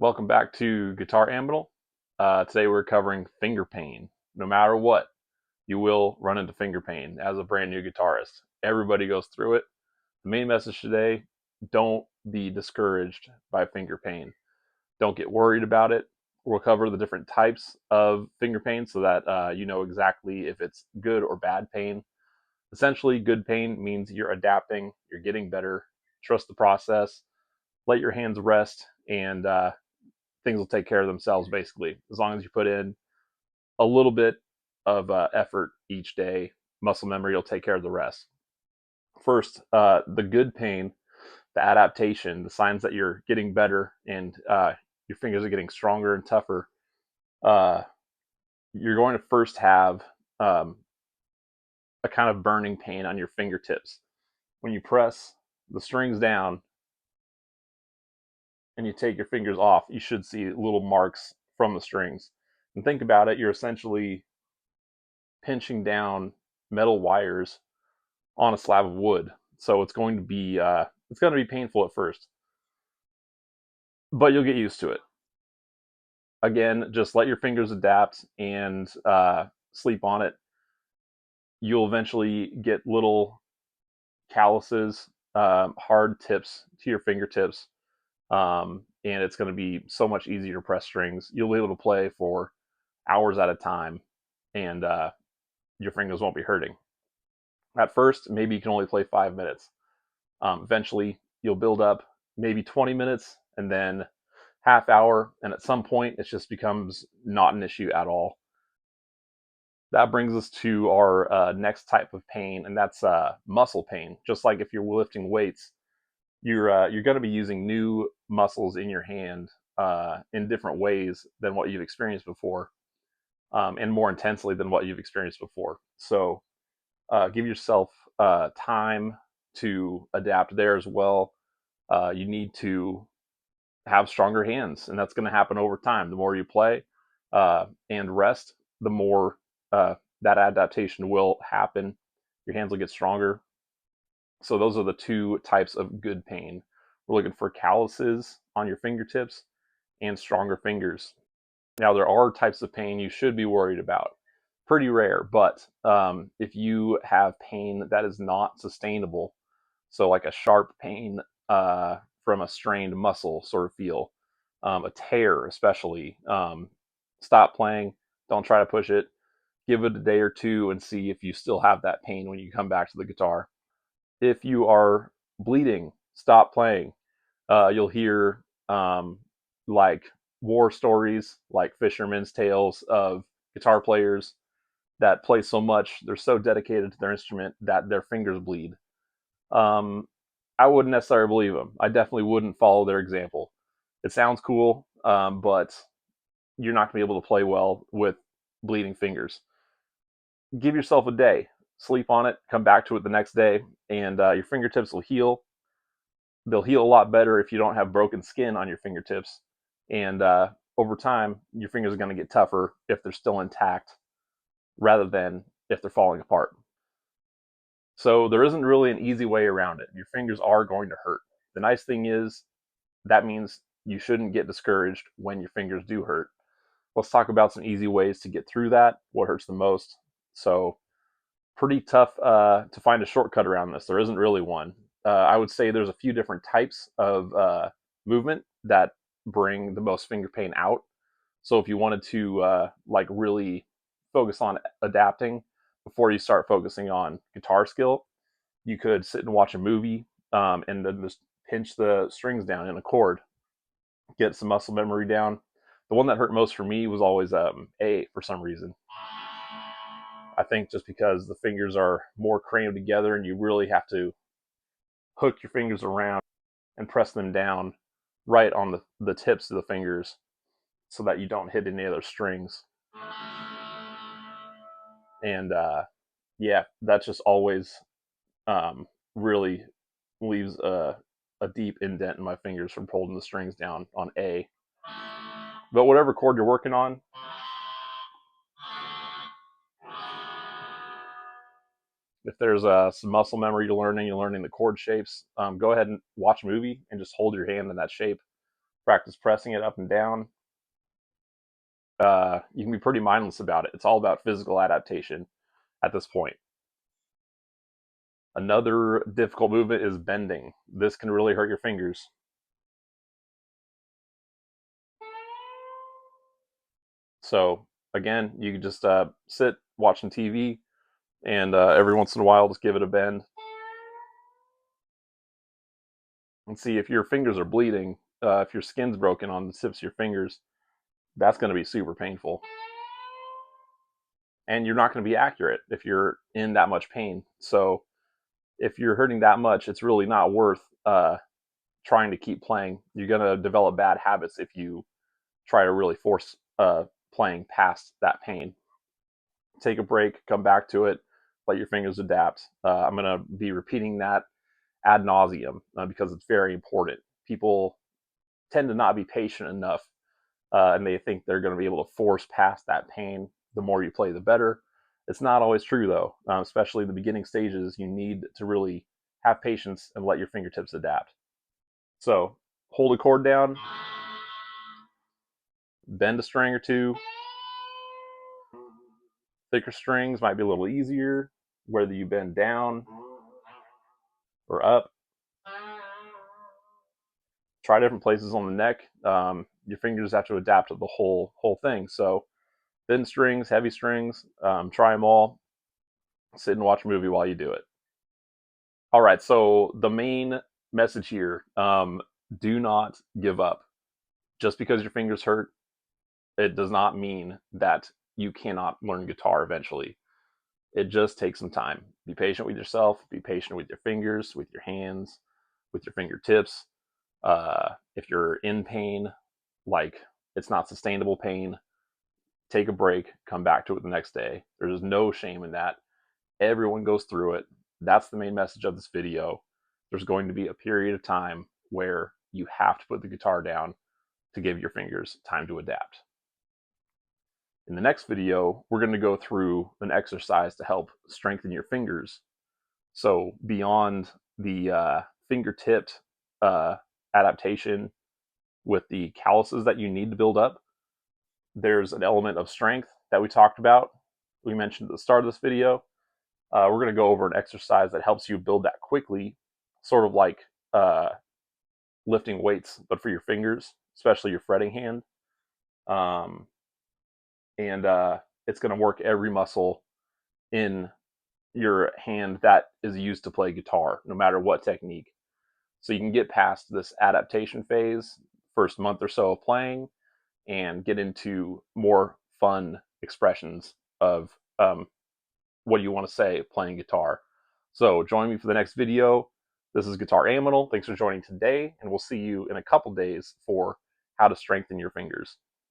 Welcome back to Guitar Aminal. Today we're covering finger pain. No matter what, you will run into finger pain as a brand new guitarist. Everybody goes through it. The main message today, don't be discouraged by finger pain. Don't get worried about it. We'll cover the different types of finger pain so that you know exactly if it's good or bad pain. Essentially, good pain means you're adapting, you're getting better. Trust the process, let your hands rest, and things will take care of themselves basically. As long as you put in a little bit of effort each day, muscle memory will take care of the rest. First, the good pain, the adaptation, the signs that you're getting better and your fingers are getting stronger and tougher. Uh, you're going to first have a kind of burning pain on your fingertips. When you press the strings down and you take your fingers off, you should see little marks from the strings. And think about it, you're essentially pinching down metal wires on a slab of wood. So it's going to be painful at first, but you'll get used to it. Again, just let your fingers adapt and sleep on it. You'll eventually get little calluses, hard tips to your fingertips, and it's going to be so much easier to press strings. You'll be able to play for hours at a time, and your fingers won't be hurting. At first, maybe you can only play 5 minutes. Eventually, you'll build up maybe 20 minutes and then half hour. And at some point, it just becomes not an issue at all. That brings us to our next type of pain, and that's muscle pain. Just like if you're lifting weights, you're going to be using new muscles in your hand in different ways than what you've experienced before, and more intensely than what you've experienced before. So give yourself time to adapt there as well. You need to have stronger hands, and that's going to happen over time. The more you play and rest, the more that adaptation will happen. Your hands will get stronger. So those are the two types of good pain. We're looking for calluses on your fingertips and stronger fingers. Now, there are types of pain you should be worried about. Pretty rare, but if you have pain that is not sustainable, so like a sharp pain from a strained muscle sort of feel, a tear especially, stop playing, don't try to push it, give it a day or two and see if you still have that pain when you come back to the guitar. If you are bleeding, stop playing. You'll hear like war stories, like fishermen's tales of guitar players that play so much, they're so dedicated to their instrument that their fingers bleed. Um, I wouldn't necessarily believe them. I definitely wouldn't follow their example. It sounds cool, but you're not going to be able to play well with bleeding fingers. Give yourself a day, sleep on it, come back to it the next day, and your fingertips will heal. They'll heal a lot better if you don't have broken skin on your fingertips. And over time, your fingers are going to get tougher if they're still intact rather than if they're falling apart. So there isn't really an easy way around it. Your fingers are going to hurt. The nice thing is that means you shouldn't get discouraged when your fingers do hurt. Let's talk about some easy ways to get through that. What hurts the most? So pretty tough to find a shortcut around this. There isn't really one. I would say there's a few different types of movement that bring the most finger pain out. So if you wanted to like really focus on adapting before you start focusing on guitar skill, you could sit and watch a movie and then just pinch the strings down in a chord, get some muscle memory down. The one that hurt most for me was always A for some reason. I think just because the fingers are more crammed together and you really have to hook your fingers around and press them down right on the tips of the fingers so that you don't hit any other strings. And yeah, that just always really leaves a deep indent in my fingers from holding the strings down on A. But whatever chord you're working on, if there's some muscle memory you're learning the chord shapes, go ahead and watch a movie and just hold your hand in that shape. Practice pressing it up and down. You can be pretty mindless about it. It's all about physical adaptation at this point. Another difficult movement is bending. This can really hurt your fingers. So again, you can just sit watching TV, and every once in a while, just give it a bend and see if your fingers are bleeding. If your skin's broken on the tips of your fingers, that's going to be super painful. And you're not going to be accurate if you're in that much pain. So if you're hurting that much, it's really not worth trying to keep playing. You're going to develop bad habits if you try to really force playing past that pain. Take a break, come back to it, let your fingers adapt. I'm going to be repeating that ad nauseum because it's very important. People tend to not be patient enough, and they think they're going to be able to force past that pain. The more you play, the better. It's not always true, though, especially the beginning stages. You need to really have patience and let your fingertips adapt. So hold a chord down, bend a string or two. Thicker strings might be a little easier, whether you bend down or up. Try different places on the neck. Your fingers have to adapt to the whole thing. So thin strings, heavy strings, try them all. Sit and watch a movie while you do it. All right. So the main message here: do not give up. Just because your fingers hurt, it does not mean that you cannot learn guitar eventually. It just takes some time. Be patient with yourself. Be patient with your fingers, with your hands, with your fingertips. If you're in pain, like it's not sustainable pain, take a break, come back to it the next day. There's no shame in that. Everyone goes through it. That's the main message of this video. There's going to be a period of time where you have to put the guitar down to give your fingers time to adapt. In the next video, we're going to go through an exercise to help strengthen your fingers. So beyond the fingertip adaptation with the calluses that you need to build up, there's an element of strength that we talked about. We mentioned at the start of this video. We're going to go over an exercise that helps you build that quickly, sort of like lifting weights, but for your fingers, especially your fretting hand. And it's going to work every muscle in your hand that is used to play guitar, no matter what technique. So you can get past this adaptation phase, first month or so of playing, and get into more fun expressions of what you want to say playing guitar. So join me for the next video. This is Guitar Aminal. Thanks for joining today, and we'll see you in a couple days for how to strengthen your fingers.